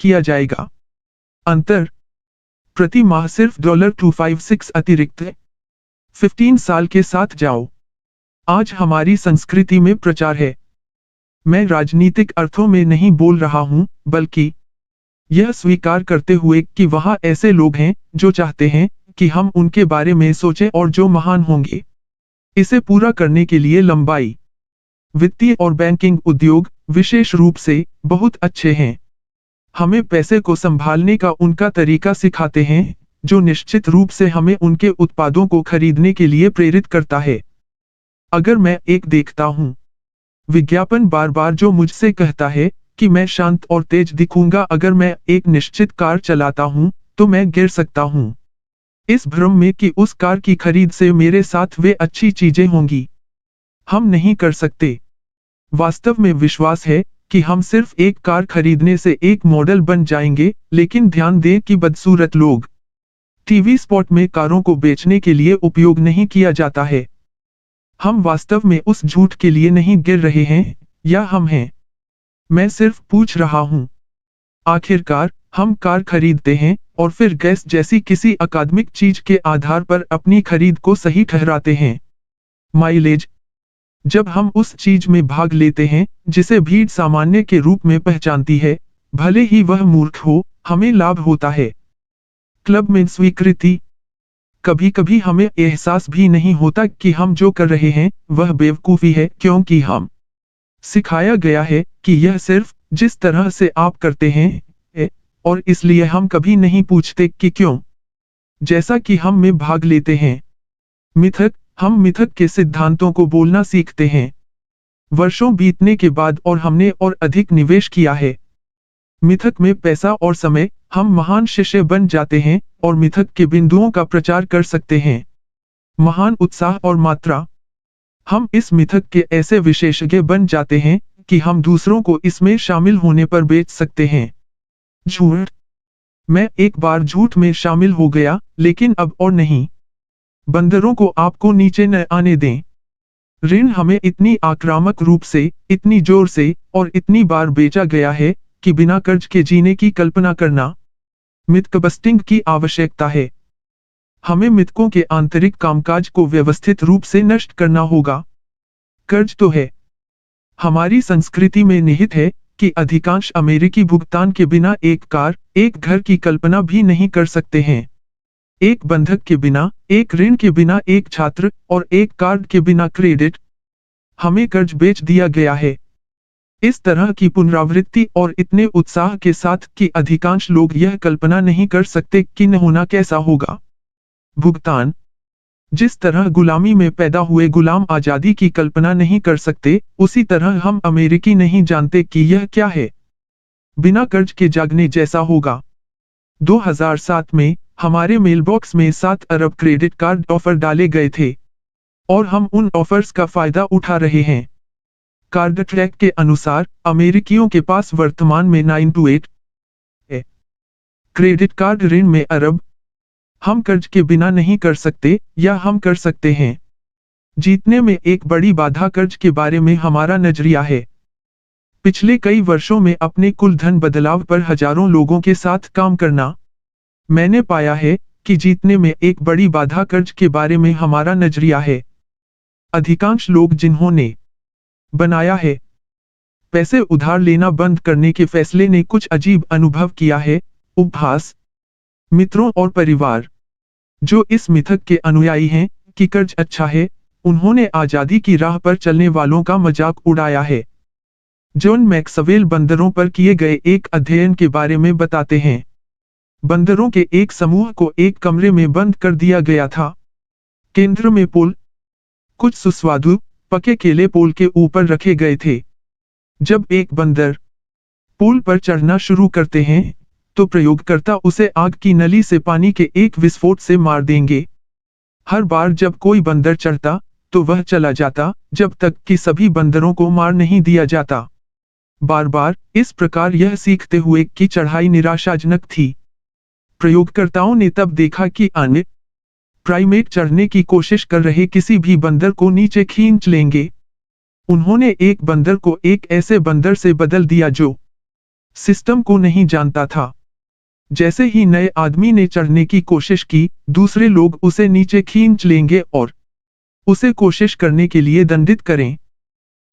किया जाएगा। अंतर प्रति माह सिर्फ $256 अतिरिक्त है। 15 साल के साथ जाओ। आज हमारी संस्कृति में प्रचार है। मैं राजनीतिक अर्थों में नहीं बोल रहा हूं, बल्कि यह स्वीकार करते हुए कि वहां ऐसे लोग हैं जो चाहते हैं कि हम उनके बारे में सोचें और जो महान होंगे। इसे पूरा करने के लिए लंबाई, वित्तीय और बैंकिंग उद्योग विशेष रूप से बहुत अच्छे हैं। हमें पैसे को संभालने का उनका तरीका सिखाते हैं, जो निश्चित रूप से हमें उनके उत्पादों को खरीदने के लिए प्रेरित करता है। अगर मैं एक देखता हूं विज्ञापन बार बार जो मुझसे कहता है कि मैं शांत और तेज दिखूंगा अगर मैं एक निश्चित कार चलाता हूं, तो मैं गिर सकता हूं। इस भ्रम में कि उस कार की खरीद से मेरे साथ वे अच्छी चीजें होंगी। हम नहीं कर सकते। वास्तव में विश्वास है कि हम सिर्फ एक कार खरीदने से एक मॉडल बन जाएंगे, लेकिन ध्यान दें कि बदसूरत लोग टीवी स्पॉट में कारों को बेचने के लिए उपयोग नहीं किया जाता है। हम वास्तव में उस झूठ के लिए नहीं गिर रहे हैं, या हम हैं। मैं सिर्फ पूछ रहा हूं। आखिरकार हम कार खरीदते हैं और फिर गैस जैसी किसी अकादमिक चीज के आधार पर अपनी खरीद को सही ठहराते हैं। माइलेज, जब हम उस चीज में भाग लेते हैं जिसे भीड़ सामान्य के रूप में पहचानती है, भले ही वह मूर्ख हो, हमें लाभ होता है। क्लब में स्वीकृति, कभी कभी हमें एहसास भी नहीं होता कि हम जो कर रहे हैं वह बेवकूफी है, क्योंकि हम सिखाया गया है कि यह सिर्फ जिस तरह से आप करते हैं, और इसलिए हम कभी नहीं पूछते कि क्यों। जैसा कि हम में भाग लेते हैं। मिथक, हम मिथक के सिद्धांतों को बोलना सीखते हैं। वर्षों बीतने के बाद और हमने और अधिक निवेश किया है। मिथक में पैसा और समय, हम महान शिष्य बन जाते हैं और मिथक के बिंदुओं का प्रचार कर सकते हैं। महान उत्साह और मात्रा, हम इस मिथक के ऐसे विशेषज्ञ बन जाते हैं कि हम दूसरों को इसमें शामिल होने पर बेच सकते हैं। झूठ, मैं एक बार झूठ में शामिल हो गया, लेकिन अब और नहीं। बंदरों को आपको नीचे न आने दें। ऋण हमें इतनी आक्रामक रूप से, इतनी जोर से और इतनी बार बेचा गया है कि बिना कर्ज के जीने की कल्पना करना मिथबस्टिंग की आवश्यकता है। हमें मिथकों के आंतरिक कामकाज को व्यवस्थित रूप से नष्ट करना होगा। कर्ज तो है। हमारी संस्कृति में निहित है कि अधिकांश अमेरिकी भुगतान के बिना एक कार, एक घर की कल्पना भी नहीं कर सकते हैं। एक बंधक के बिना, एक ऋण के बिना एक छात्र, और एक कार्ड के बिना क्रेडिट। हमें कर्ज बेच दिया गया है। इस तरह की पुनरावृत्ति और इतने उत्साह के साथ कि अधिकांश लोग यह कल्पना नहीं कर सकते कि न होना कैसा होगा। भुगतान, जिस तरह गुलामी में पैदा हुए गुलाम आजादी की कल्पना नहीं कर सकते, उसी तरह हम अमेरिकी नहीं जानते कि यह क्या है। बिना कर्ज के जागने जैसा होगा। 2007 में हमारे मेलबॉक्स में 7 अरब क्रेडिट कार्ड ऑफर डाले गए थे, और हम उन ऑफर्स का फायदा उठा रहे हैं। कार्ड ट्रैक के अनुसार अमेरिकियों के पास वर्तमान में 9 to 8 है। क्रेडिट कार्ड ऋण में अरब। हम कर्ज के बिना नहीं कर सकते, या हम कर सकते हैं। जीतने में एक बड़ी बाधा कर्ज के बारे में हमारा नजरिया है। पिछले कई वर्षों में अपने कुल धन बदलाव पर हजारों लोगों के साथ काम करना, मैंने पाया है कि जीतने में एक बड़ी बाधा कर्ज के बारे में हमारा नजरिया है। अधिकांश लोग जिन्होंने बनाया है पैसे उधार लेना बंद करने के फैसले ने कुछ अजीब अनुभव किया है। उपहास, मित्रों और परिवार जो इस मिथक के अनुयायी हैं कि कर्ज अच्छा है, उन्होंने आजादी की राह पर चलने वालों का मजाक उड़ाया है। जॉन मैक्सवेल बंदरों पर किए गए एक अध्ययन के बारे में बताते हैं। बंदरों के एक समूह को एक कमरे में बंद कर दिया गया था। केंद्र में पोल, कुछ सुस्वादु पके केले पोल के ऊपर रखे गए थे। जब एक बंदर पोल पर चढ़ना शुरू करते हैं, तो प्रयोगकर्ता उसे आग की नली से पानी के एक विस्फोट से मार देंगे। हर बार जब कोई बंदर चढ़ता, तो वह चला जाता, जब तक कि सभी बंदरों को मार नहीं दिया जाता। बार बार इस प्रकार यह सीखते हुए कि चढ़ाई निराशाजनक थी। प्रयोगकर्ताओं ने तब देखा कि अन्य प्राइमेट चढ़ने की कोशिश कर रहे किसी भी बंदर को नीचे खींच लेंगे। उन्होंने एक बंदर को एक ऐसे बंदर से बदल दिया जो सिस्टम को नहीं जानता था। जैसे ही नए आदमी ने चढ़ने की कोशिश की, दूसरे लोग उसे नीचे खींच लेंगे और उसे कोशिश करने के लिए दंडित करें।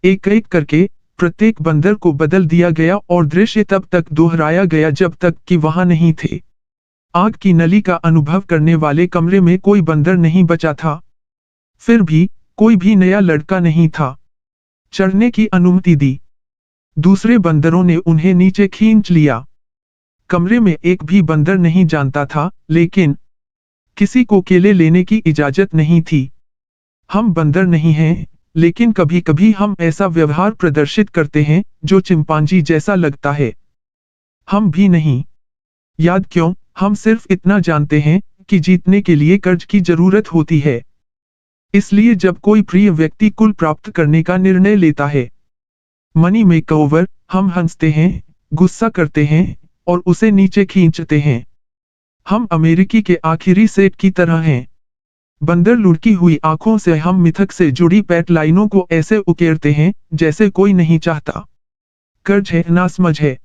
एक एक करके प्रत्येक बंदर को बदल दिया गया और दृश्य तब तक दोहराया गया जब तक कि वहां नहीं थे। आग की नली का अनुभव करने वाले कमरे में कोई बंदर नहीं बचा था। फिर भी कोई भी नया लड़का नहीं था। चढ़ने की अनुमति दी। दूसरे बंदरों ने उन्हें नीचे खींच लिया। कमरे में एक भी बंदर नहीं जानता था, लेकिन किसी को केले लेने की इजाजत नहीं थी। हम बंदर नहीं हैं, लेकिन कभी कभी हम ऐसा व्यवहार प्रदर्शित करते हैं जो चिंपांजी जैसा लगता है। हम भी नहीं। याद क्यों, हम सिर्फ इतना जानते हैं कि जीतने के लिए कर्ज की जरूरत होती है। इसलिए जब कोई प्रिय व्यक्ति कुल प्राप्त करने का निर्णय लेता है, मनी मेकओवर, हम हंसते हैं, गुस्सा करते हैं और उसे नीचे खींचते हैं। हम अमेरिकी के आखिरी सेट की तरह हैं। बंदर लुढ़की हुई आंखों से हम मिथक से जुड़ी पैट लाइनों को ऐसे उकेरते हैं जैसे कोई नहीं चाहता। कर्ज है, नासमझ है।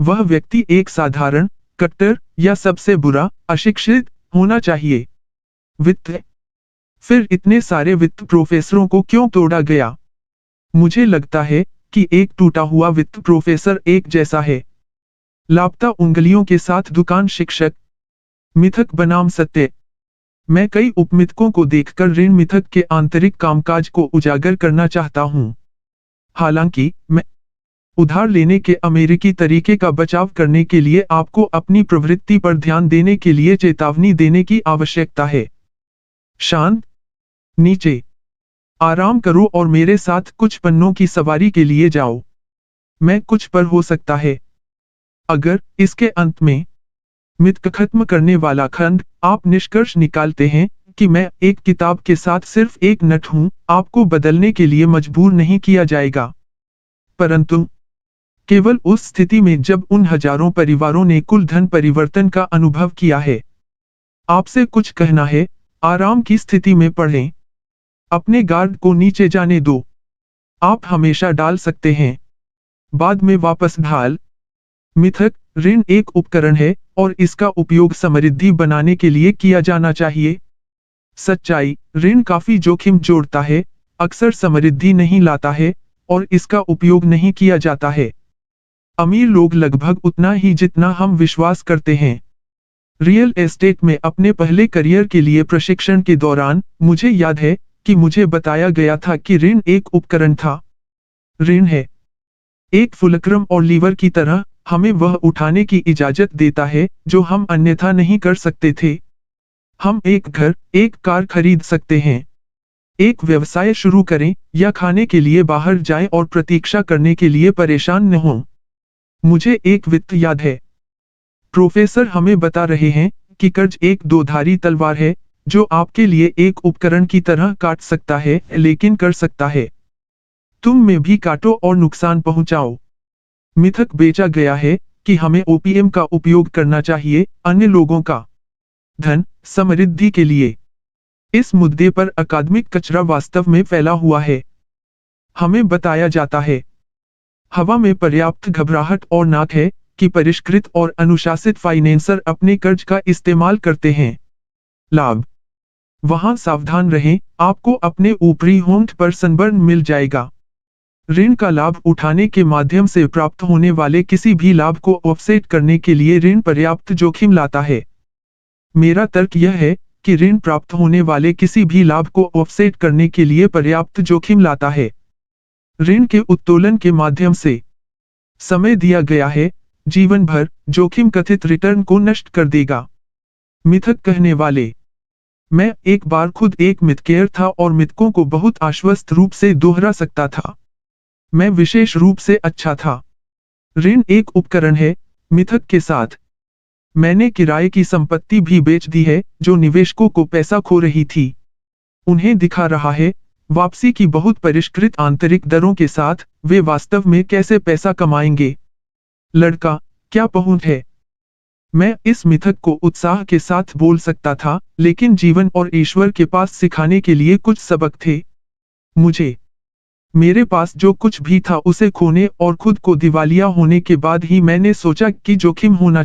वह व्यक्ति एक साधारण, कट्टर या सबसे बुरा, अशिक्षित होना चाहिए। वित्त। फिर इतने सारे वित्त प्रोफेसरों को क्यों तोड़ा गया? मुझे लगता है कि एक टूटा हुआ वित्त प्रोफेसर एक जैसा है। लापता उंगलियों के साथ दुकान शिक्षक। मिथक बनाम सत्य। मैं कई उपमिथकों को देखकर ऋण मिथक के आंतरिक कामकाज को उजागर करना चाहता हूं। हालांकि मैं उधार लेने के अमेरिकी तरीके का बचाव करने के लिए आपको अपनी प्रवृत्ति पर ध्यान देने के लिए चेतावनी देने की आवश्यकता है। शांत, नीचे, आराम करो और मेरे साथ कुछ पन्नों की सवारी के लिए जाओ। मैं कुछ पर हो सकता है। अगर इसके अंत में मिथ खत्म करने वाला खंड आप निष्कर्ष निकालते हैं कि मैं एक किताब के साथ सिर्फ एक नट हूं, आपको बदलने के लिए मजबूर नहीं किया जाएगा। परंतु केवल उस स्थिति में जब उन हजारों परिवारों ने कुल धन परिवर्तन का अनुभव किया है। आपसे कुछ कहना है, आराम की स्थिति में पढ़ें। अपने गार्ड को नीचे जाने दो। आप हमेशा डाल सकते हैं, बाद में वापस ढाल। मिथक, ऋण एक उपकरण है और इसका उपयोग समृद्धि बनाने के लिए किया जाना चाहिए। सच्चाई, ऋण काफी जोखिम जोड़ता है, अक्सर समृद्धि नहीं लाता है और इसका उपयोग नहीं किया जाता है। अमीर लोग लगभग उतना ही जितना हम विश्वास करते हैं। रियल एस्टेट में अपने पहले करियर के लिए प्रशिक्षण के दौरान मुझे याद है कि मुझे बताया गया था कि ऋण एक उपकरण था। ऋण है एक फुलक्रम और लीवर की तरह, हमें वह उठाने की इजाजत देता है जो हम अन्यथा नहीं कर सकते थे। हम एक घर, एक कार खरीद सकते हैं, एक व्यवसाय शुरू करें या खाने के लिए बाहर जाएं और प्रतीक्षा करने के लिए परेशान न हों। मुझे एक वित्त याद है। प्रोफेसर हमें बता रहे हैं कि कर्ज एक दोधारी तलवार है जो आपके लिए एक उपकरण की तरह काट सकता है, लेकिन कर सकता है। तुम में भी काटो और नुकसान पहुंचाओ। मिथक बेचा गया है कि हमें ओपीएम का उपयोग करना चाहिए अन्य लोगों का धन समृद्धि के लिए। इस मुद्दे पर अकादमिक कचरा वास्तव में फैला हुआ है। हमें बताया जाता है, हवा में पर्याप्त घबराहट और नाक है कि परिष्कृत और अनुशासित फाइनेंसर अपने कर्ज का इस्तेमाल करते हैं। लाभ, वहां सावधान रहें, आपको अपने ऊपरी होंठ पर सनबर्न मिल जाएगा। ऋण का लाभ उठाने के माध्यम से प्राप्त होने वाले किसी भी लाभ को ऑफसेट करने के लिए ऋण पर्याप्त जोखिम लाता है। मेरा तर्क यह है कि ऋण प्राप्त होने वाले किसी भी लाभ को ऑफसेट करने के लिए पर्याप्त जोखिम लाता है। ऋण के उत्तोलन के माध्यम से समय दिया गया है, जीवन भर जोखिम कथित रिटर्न को नष्ट कर देगा। मिथक कहने वाले, मैं एक बार खुद एक मिथकेयर था और मिथकों को बहुत आश्वस्त रूप से दोहरा सकता था। मैं विशेष रूप से अच्छा था। ऋण एक उपकरण है। मिथक के साथ मैंने किराए की संपत्ति भी बेच दी है जो निवेशकों को पैसा खो रही थी। उन्हें दिखा रहा है, वापसी की बहुत परिष्कृत आंतरिक दरों के साथ वे वास्तव में कैसे पैसा कमाएंगे। लड़का, क्या पहुंच है? मैं इस मिथक को उत्साह के साथ बोल सकता था, लेकिन जीवन और ईश्वर के पास सिखाने के लिए कुछ सबक थे। मुझे मेरे पास जो कुछ भी था उसे खोने और खुद को दिवालिया होने के बाद ही मैंने सोचा कि जोखिम होना